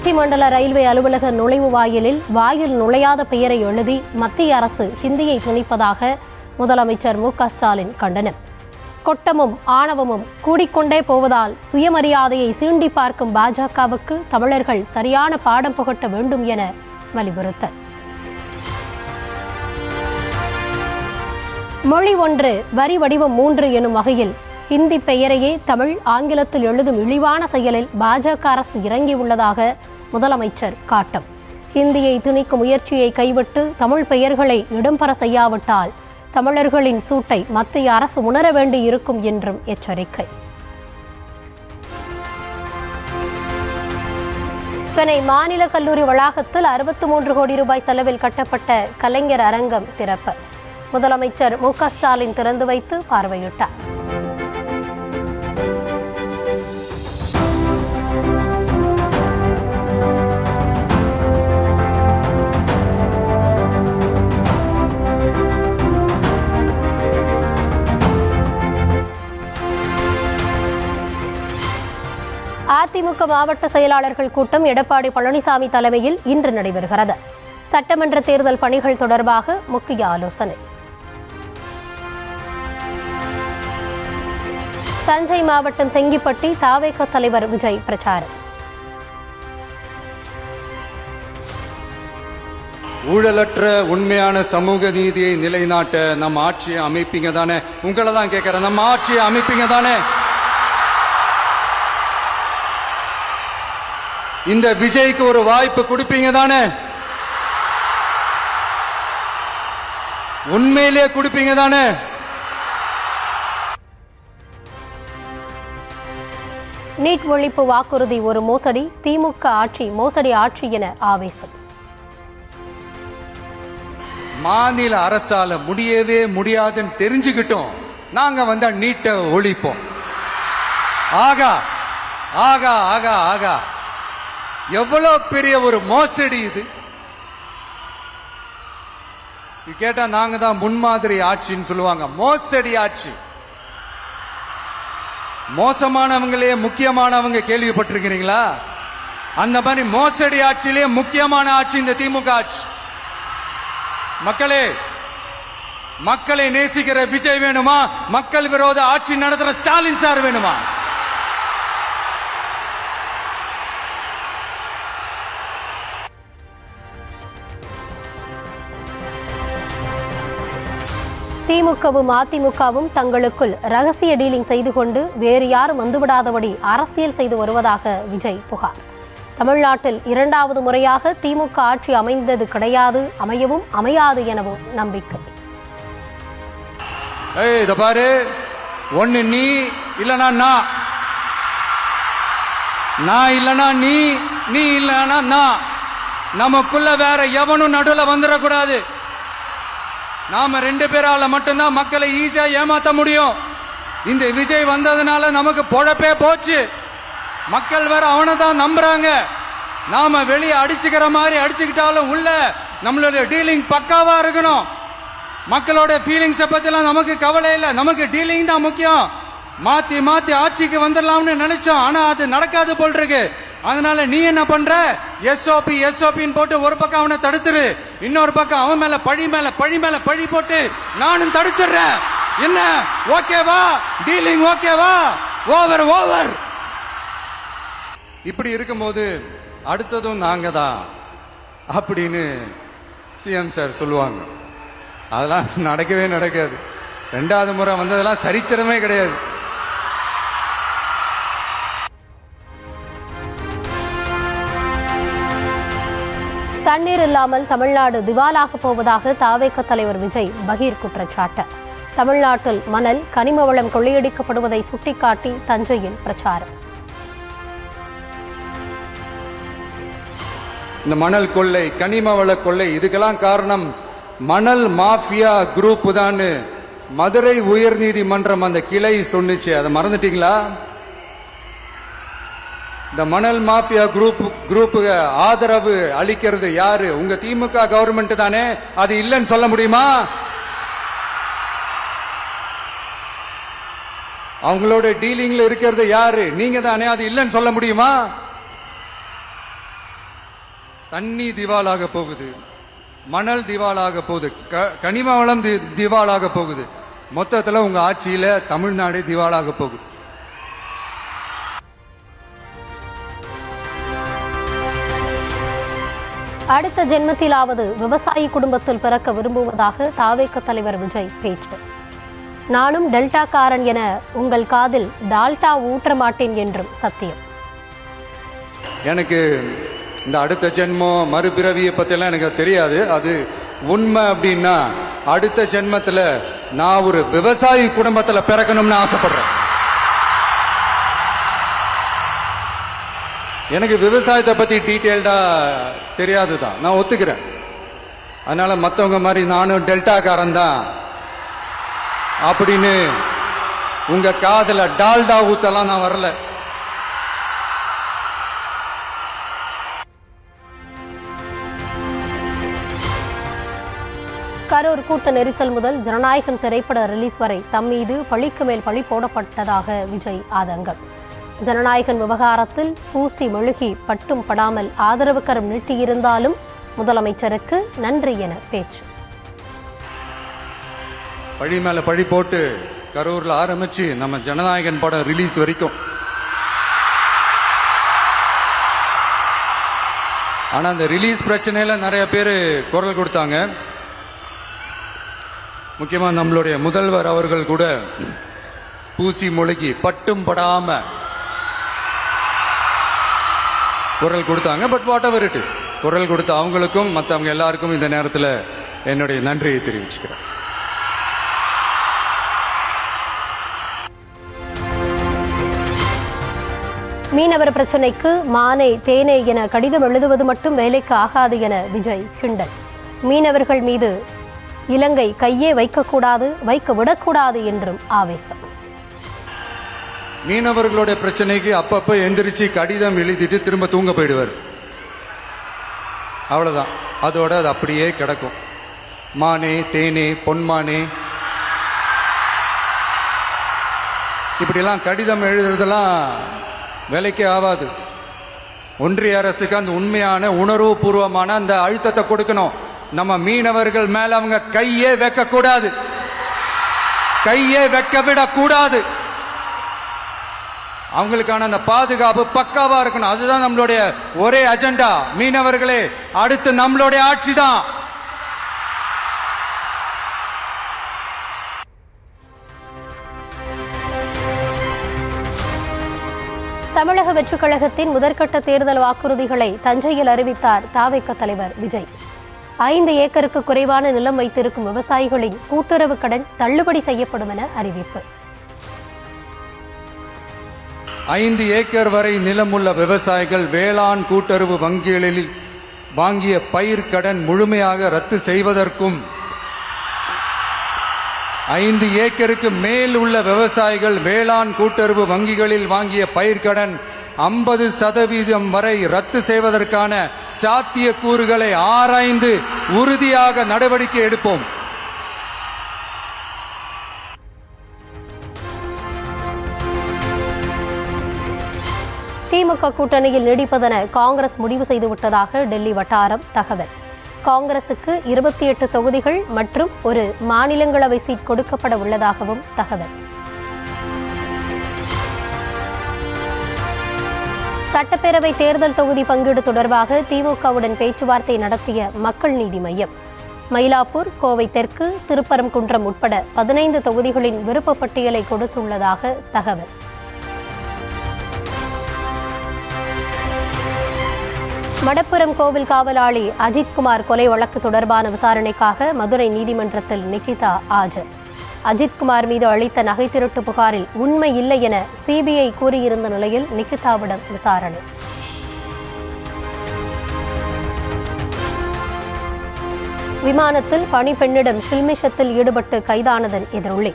திருச்சி மண்டல ரயில்வே அலுவலக நுழைவு வாயில் நுழையாத பெயரை எழுதி மத்திய அரசு ஹிந்தியை திணிப்பதாக முதலமைச்சர் மு.க.ஸ்டாலின் கண்டனம். கொட்டமும் ஆணவமும் கூடிக்கொண்டே போவதால் சுயமரியாதையை சீண்டி பார்க்கும் பாஜகவுக்கு தமிழர்கள் சரியான பாடம் புகட்ட வேண்டும் என வலியுறுத்தல். மொழி ஒன்று வரி வடிவம் 3 எனும் வகையில் ஹிந்தி பெயரையே தமிழ் ஆங்கிலத்தில் எழுதும் இழிவான செயலில் பாஜக அரசு இறங்கியுள்ளதாக முதலமைச்சர் காட்டம். ஹிந்தியை திணிக்கும் முயற்சியை கைவிட்டு தமிழ் பெயர்களை இடம்பெற செய்யாவிட்டால் தமிழர்களின் சூட்டை மத்திய அரசு உணர வேண்டியிருக்கும் என்றும் எச்சரிக்கை. சென்னை மாநில கல்லூரி வளாகத்தில் 63 கோடி ரூபாய் செலவில் கட்டப்பட்ட கலைஞர் அரங்கம் திறப்பு. முதலமைச்சர் மு.க.ஸ்டாலின் திறந்து வைத்து பார்வையிட்டார். அதிமுக மாவட்ட செயலாளர்கள் கூட்டம் எடப்பாடி பழனிசாமி தலைமையில் இன்று நடைபெறுகிறது. சட்டமன்ற தேர்தல் பணிகள் தொடர்பாக முக்கிய ஆலோசனை. தஞ்சை மாவட்டம் செங்கிப்பட்டி தாவேக தலைவர் விஜய் பிரச்சாரம். ஊழலற்ற உண்மையான சமூக நீதியை நிலைநாட்ட நம்ம ஆட்சியை அமைப்பீங்க தானே? உங்களை தான் கேட்கிறேன், நம்ம ஆட்சியை அமைப்பீங்க தானே? இந்த விஜய்க்கு ஒரு வாய்ப்பு கொடுப்பீங்க தானே? உண்மையிலே கொடுப்பீங்க தானே? நீட் ஒழிப்பு வாக்குறுதி ஒரு மோசடி, திமுக ஆட்சி மோசடி ஆட்சி என ஆவேசம். மாநில அரசால முடியவே முடியாதுன்னு தெரிஞ்சுக்கிட்டோம், நாங்க வந்தா நீட்டை ஒழிப்போம். ஆகா ஆகா ஆகா ஆகா, எவ்வளவு பெரிய ஒரு மோசடி இது! கேட்டா நாங்க தான் முன்மாதிரி ஆட்சின்னு சொல்லுவாங்க. மோசடி ஆட்சி. மோசமானவங்களே முக்கியமானவங்க கேள்விப்பட்டிருக்கிறீங்களா? அந்த மாதிரி மோசடி ஆட்சியிலே முக்கியமான ஆட்சி இந்த திமுக ஆட்சி. மக்களே, மக்களை நேசிக்கிற விஜய் வேணுமா? மக்கள் விரோத ஆட்சி நடத்துற ஸ்டாலின் சார் வேணுமா? திமுகவும் அதிமுகவும் தங்களுக்குள் ரகசிய டீலிங் செய்து கொண்டு வேறு யாரும் வந்துவிடாதபடி அரசியல் செய்து வருவதாக விஜய் புகார். தமிழ்நாட்டில் 2வது முறையாக திமுக ஆட்சி அமைந்தது கிடையாது, அமையவும் அமையாது எனவும் நம்பிக்கை. பாரு, ஒன்னு நீ இல்லனா நான் இல்லனா நீ இல்லனா நான். நமக்குள்ள வேற எவனும் நடுவுல வந்துடக்கூடாது. நாம 2 பேரால மட்டும்தான் மக்களை ஈஸியா ஏமாத்த முடியும். இந்த விஜய் வந்ததுனால நமக்கு பொழப்பே போச்சு. மக்கள் வேற அவனை தான் நம்புறாங்க. நாம வெளியே அடிச்சுக்கிற மாதிரி அடிச்சுக்கிட்டாலும் உள்ள நம்மளுடைய டீலிங் பக்காவா இருக்கணும். மக்களோட ஃபீலிங்ஸை பத்திலாம் நமக்கு கவலை இல்லை, நமக்கு டீலிங் தான் முக்கியம். மாத்தி மாத்தி ஆட்சிக்கு வந்துடலாம்னு நினைச்சோம், ஆனா அது நடக்காது போல் இருக்கு. அதனால நீ என்ன பண்ற? எஸ்ஓபின்னு போட்டு ஒரு பக்கம் அவனை தடுத்துரு, இன்னொரு பக்கம் அவன் மேல பழி போட்டு நானும் தடுத்துறேன். என்ன ஓகேவா? டீலிங் ஓகேவா? ஓவர். இப்படி இருக்கும்போது அடுத்ததும் நாங்க தான் அப்படின்னு சிஎம் சார் சொல்லுவாங்க. அதெல்லாம் நடக்கவே நடக்காது. 2வது முறை வந்ததெல்லாம் சரித்திரமே கிடையாது. தண்ணீர் இல்லாமல் தமிழ்நாடு திவாலாக போவதாக தாவேக தலைவர் விஜய் பகீர் குற்றச்சாட்டு. தமிழ்நாட்டில் மணல் கனிம வளம் கொள்ளையடிக்கப்படுவதை சுட்டிக்காட்டி தஞ்சையில் பிரச்சாரம். இந்த மணல் கொள்ளை, கனிம வள கொள்ளை, இதுக்கெல்லாம் காரணம் மணல் மாஃபியா குரூப் தான். மதுரை உயர்நீதிமன்றம் அந்த கிளை சொன்னிச்சு, அதை மறந்துட்டீங்களா? இந்த மணல் மாஃபியா குரூப்புக்கு ஆதரவு அளிக்கிறது யாரு? உங்க திமுக கவர்மெண்ட் தானே. அது இல்லைன்னு சொல்ல முடியுமா? அவங்களோட டீலிங்ல இருக்கிறது யாரு? நீங்க தானே. அது இல்லைன்னு சொல்ல முடியுமா? தண்ணி திவாலாக போகுது, மணல் திவாலாக போகுது, கனிம வளம் திவாலாக போகுது. மொத்தத்தில் உங்க ஆட்சியில தமிழ்நாடு திவாலாக போகுது. அடுத்த ஜென்மத்திலாவது விவசாயி குடும்பத்தில் பிறக்க விரும்புவதாக தாவேக தலைவர் விஜய் பேச்சு. நானும் டெல்டாக்காரன் என உங்கள் காதில் டால்டா ஊற்ற மாட்டேன் என்றும் சத்தியம். எனக்கு இந்த அடுத்த ஜென்மம் மறுபிறவியை பற்றியெல்லாம் எனக்கு தெரியாது. அது உண்மை அப்படின்னா அடுத்த ஜென்மத்தில் நான் ஒரு விவசாயி குடும்பத்தில் பிறக்கணும்னு ஆசைப்படுறேன். எனக்கு விவசாயத்தை பற்றி டீட்டெயில்டாக தெரியாது தான், நான் ஒத்துக்கிறேன். அதனால மற்றவங்க மாதிரி நானும் டெல்டாக்காரன் தான் அப்படின்னு உங்க காதல டால்டா ஊத்தலாம் நான் வரல. கரூர் கூட்ட நெரிசல் முதல் ஜனநாயகம் திரைப்பட ரிலீஸ் வரை தம் மீது பழிக்கு மேல் பழி போடப்பட்டதாக விஜய் ஆதங்கம். ஜனநாயகன் விவகாரத்தில் பூசி மெழுகி பட்டும் படாமல் ஆதரவு கரம் நீட்டியிருந்தாலும் முதலமைச்சருக்கு நன்றி என பேச்சு. பழி மேல பழி போட்டு கரூர்ல ஆரம்பிச்சு நம்ம ஜனநாயகன் படம் ரிலீஸ் வரைக்கும். ஆனா அந்த ரிலீஸ் பிரச்சனையில நிறைய பேர் குரல் கொடுத்தாங்க. முக்கியமா நம்மளுடைய முதல்வர் அவர்கள் கூட பூசி மொழிகி பட்டும் படாம குரல் கொடுத்தாங்க. But what ever it is, குரல் கொடுத்த அவங்களுக்கும் மற்றவங்க எல்லாருக்கும் இந்த நேரத்தில் என்னுடைய நன்றியை தெரிவிச்சுக்கிறேன். மீனவர் பிரச்சினைக்கு மானே தேனே என கடிதம் எழுதுவது மட்டும் வேலைக்கு ஆகாது என விஜய் கிண்டல். மீனவர்கள் மீது இலங்கை கையே வைக்கக்கூடாது, வைக்க விடக்கூடாது என்றும் ஆவேசம். மீனவர்களுடைய பிரச்சனைக்கு அப்பப்ப எந்திரிச்சு கடிதம் எழுதிட்டு திரும்ப தூங்க போயிடுவார். அவ்வளவுதான், அதோட அது அப்படியே கிடக்கும். மானே தேனே பொன்மானே இப்படிலாம் கடிதம் எழுதுறதெல்லாம் வேலைக்கே ஆகாது. ஒன்றிய அரசுக்கு அந்த உண்மையான உணர்வு பூர்வமான அந்த அழுத்தத்தை கொடுக்கணும். நம்ம மீனவர்கள் மேல அவங்க கையே வைக்க கூடாது, கையே வைக்க விடக்கூடாது. அவங்களுக்கான அந்த பாதுகாப்பு பக்காவா இருக்கணும். அதுதான் நம்மளுடைய ஒரே அஜெண்டா. மீனவர்களே, அடுத்து நம்மளுடைய ஆட்சி தான். தமிழக வெற்றிக் கழகத்தின் முதற்கட்ட தேர்தல் வாக்குறுதிகளை தஞ்சையில் அறிவித்தார் தாவேக தலைவர் விஜய். 5 ஏக்கருக்கு குறைவான நிலம் வைத்திருக்கும் விவசாயிகளின் கூட்டுறவு கடன் தள்ளுபடி செய்யப்படும் என அறிவிப்பு. 5 ஏக்கர் வரை நிலமுள்ள விவசாயிகள் வேளாண் கூட்டுறவு வங்கிகளில் வாங்கிய பயிர் கடன் முழுமையாக ரத்து செய்வதற்கும், 5 ஏக்கருக்கு மேல் உள்ள விவசாயிகள் வேளாண் கூட்டுறவு வங்கிகளில் வாங்கிய பயிர்க்கடன் 50% வரை ரத்து செய்வதற்கான சாத்திய கூறுகளை ஆராய்ந்து உறுதியாக நடவடிக்கை எடுப்போம். திமுக கூட்டணியில் நீடிப்பதென காங்கிரஸ் முடிவு செய்துவிட்டதாக டெல்லி வட்டாரம் தகவல். காங்கிரசுக்கு 28 தொகுதிகள் மற்றும் ஒரு மாநிலங்களவை சீட் கொடுக்கப்பட உள்ளதாகவும் தகவல். சட்டப்பேரவை தேர்தல் தொகுதி பங்கீடு தொடர்பாக திமுகவுடன் பேச்சுவார்த்தை நடத்திய மக்கள் நீதி மய்யம். மயிலாப்பூர், கோவை தெற்கு, திருப்பரங்குன்றம் உட்பட 15 தொகுதிகளின் விருப்ப பட்டியலை கொடுத்துள்ளதாக தகவல். மடப்புரம் கோவில் காவலாளி அஜித்குமார் கொலை வழக்கு தொடர்பான விசாரணைக்காக மதுரை நீதிமன்றத்தில் நிகிதா ஆஜர். அஜித்குமார் மீது அளித்த நகை திருட்டு புகாரில் உண்மை இல்லை என சிபிஐ கூறியிருந்த நிலையில் நிகிதாவிடம் விசாரணை. விமானத்தில் பணிப்பெண்ணிடம் ஷில்மிஷத்தில் ஈடுபட்டு கைதானதன் எதிரொலி.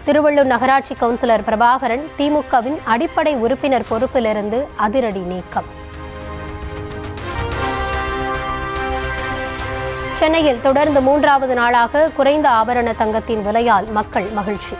திருவள்ளூர் நகராட்சி கவுன்சிலர் பிரபாகரன் திமுகவின் அடிப்படை உறுப்பினர் பொறுப்பிலிருந்து அதிரடி நீக்கம். சென்னையில் தொடர்ந்து 3வது நாளாக குறைந்த ஆபரண தங்கத்தின் விலையால் மக்கள் மகிழ்ச்சி.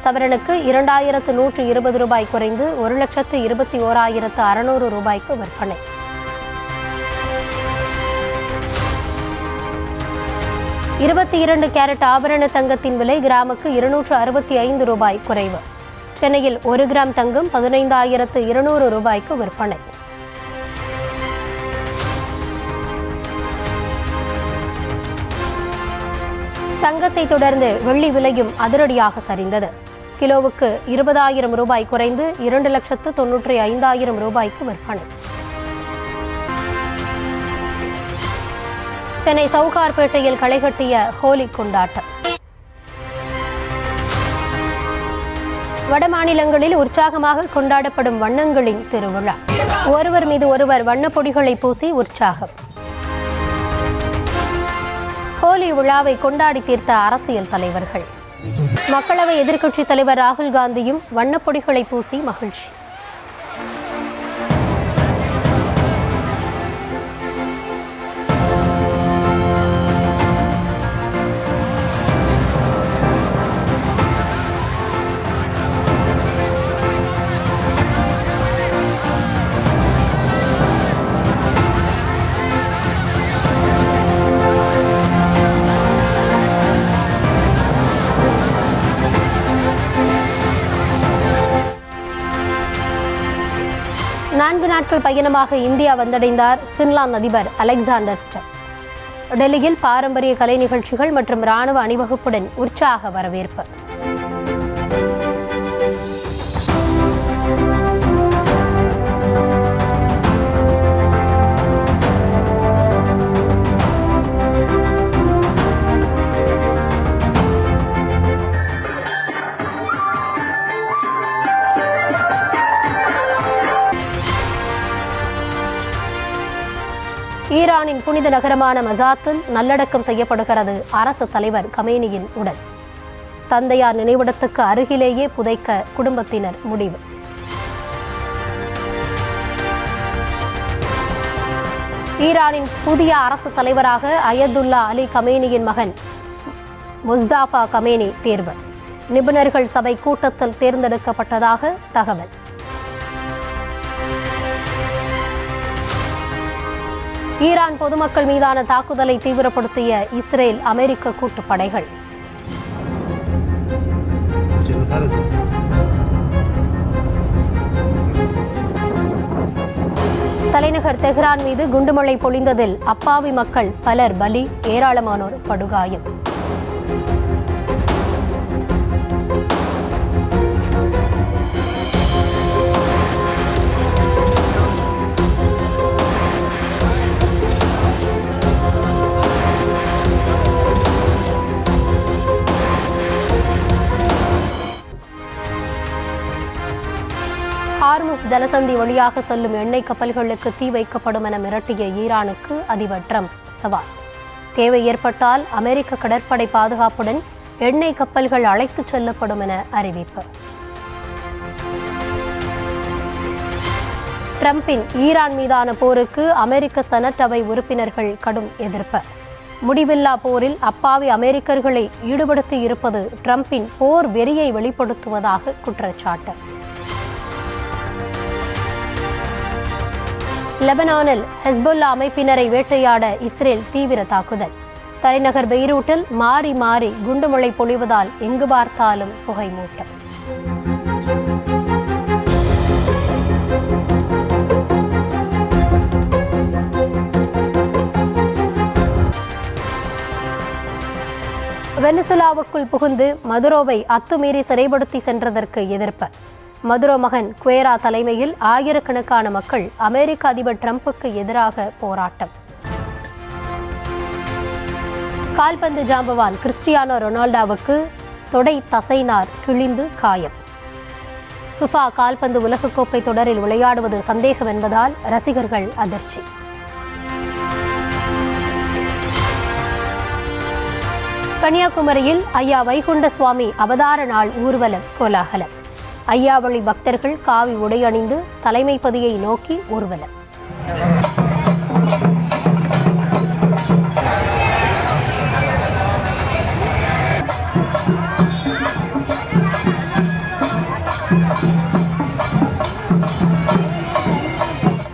சவரனுக்கு 2120 ரூபாய் குறைந்து 1,21,600 ரூபாய்க்கு விற்பனை. 22 கேரட் ஆபரண தங்கத்தின் விலை கிராமுக்கு 265 ரூபாய் குறைவு. சென்னையில் 1 கிராம் தங்கம் 15,200 ரூபாய்க்கு விற்பனை. தங்கத்தை தொடர்ந்து வெள்ளி விலையும் அதிரடியாக சரிந்தது. கிலோவுக்கு 20,000 ரூபாய் குறைந்து 2,95,000 ரூபாய்க்கு விற்பனை. சென்னை சவுகார்பேட்டையில் களைகட்டிய ஹோலி கொண்டாட்டம். வடமாநிலங்களில் உற்சாகமாக கொண்டாடப்படும் வண்ணங்களின் திருவிழா. ஒருவர் மீது ஒருவர் வண்ணப்பொடிகளை பூசி உற்சாகம். ஹோலி விழாவை கொண்டாடி தீர்த்த அரசியல் தலைவர்கள். மக்களவை எதிர்க்கட்சித் தலைவர் ராகுல் காந்தியும் வண்ணப்பொடிகளை பூசி மகிழ்ச்சி. நான்கு நாட்கள் பயணமாக இந்தியா வந்தடைந்தார் பின்லாந்து அதிபர் அலெக்சாண்டர் ஸ்டப். டெல்லியில் பாரம்பரிய கலை நிகழ்ச்சிகள் மற்றும் இராணுவ அணிவகுப்புடன் உற்சாக வரவேற்பு. ஈரானின் புனித நகரமான மசாத்தில் நல்லடக்கம் செய்யப்படுகிறது அரசு தலைவர் கமேனியின் உடல். தந்தையார் நினைவிடத்துக்கு அருகிலேயே புதைக்க குடும்பத்தினர் முடிவு. ஈரானின் புதிய அரசு தலைவராக அயதுல்லா அலி கமேனியின் மகன் முஸ்தாஃபா கமேனி தேர்வு. நிபுணர்கள் சபை கூட்டத்தில் தேர்ந்தெடுக்கப்பட்டதாக தகவல். ஈரான் பொதுமக்கள் மீதான தாக்குதலை தீவிரப்படுத்திய இஸ்ரேல் அமெரிக்க கூட்டுப்படைகள். தலைநகர் தெஹ்ரான் மீது குண்டுமழை பொழிந்ததில் அப்பாவி மக்கள் பலர் பலி, ஏராளமானோர் படுகாயம். ஹார்முஸ் ஜலசந்தி வழியாக செல்லும் எண்ணெய் கப்பல்களுக்கு தீ வைக்கப்படும் என மிரட்டிய ஈரானுக்கு அதிபர் ட்ரம்ப் சவால். தேவை ஏற்பட்டால் அமெரிக்க கடற்படை பாதுகாப்புடன் எண்ணெய் கப்பல்கள் அழைத்துச் செல்லப்படும் என அறிவிப்பு. ட்ரம்பின் ஈரான் மீதான போருக்கு அமெரிக்க செனட் அவை உறுப்பினர்கள் கடும் எதிர்ப்பு. முடிவில்லா போரில் அப்பாவி அமெரிக்கர்களை ஈடுபடுத்தி இருப்பது ட்ரம்பின் போர் வெறியை வெளிப்படுத்துவதாக குற்றச்சாட்டு. லெபனானில் ஹெஸ்புல்லா அமைப்பினரை வேட்டையாட இஸ்ரேல் தீவிர தாக்குதல். தலைநகர் பெய்ரூட்டில் மாறி மாறி குண்டுமழை பொழிவதால் எங்கு பார்த்தாலும் புகை மூட்டம். வெனிசுலாவுக்குள் புகுந்து மதுரோவை அத்துமீறி சிறைப்படுத்தி சென்றதற்கு எதிர்ப்பு. மதுரோ மகன் குவேரா தலைமையில் ஆயிரக்கணக்கான மக்கள் அமெரிக்க அதிபர் ட்ரம்புக்கு எதிராக போராட்டம். கால்பந்து ஜாம்பவான் கிறிஸ்டியானோ ரொனால்டோவுக்கு தொடை தசைநார் கிழிந்து காயம். ஃபிஃபா கால்பந்து உலகக்கோப்பை தொடரில் விளையாடுவது சந்தேகம் என்பதால் ரசிகர்கள் அதிர்ச்சி. கன்னியாகுமரியில் ஐயா வைகுண்ட சுவாமி அவதார நாள் ஊர்வலம் கோலாகலம். ஐயாவளி பக்தர்கள் காவி உடை அணிந்து தலைமைப்பதியை நோக்கி ஊர்வலம்.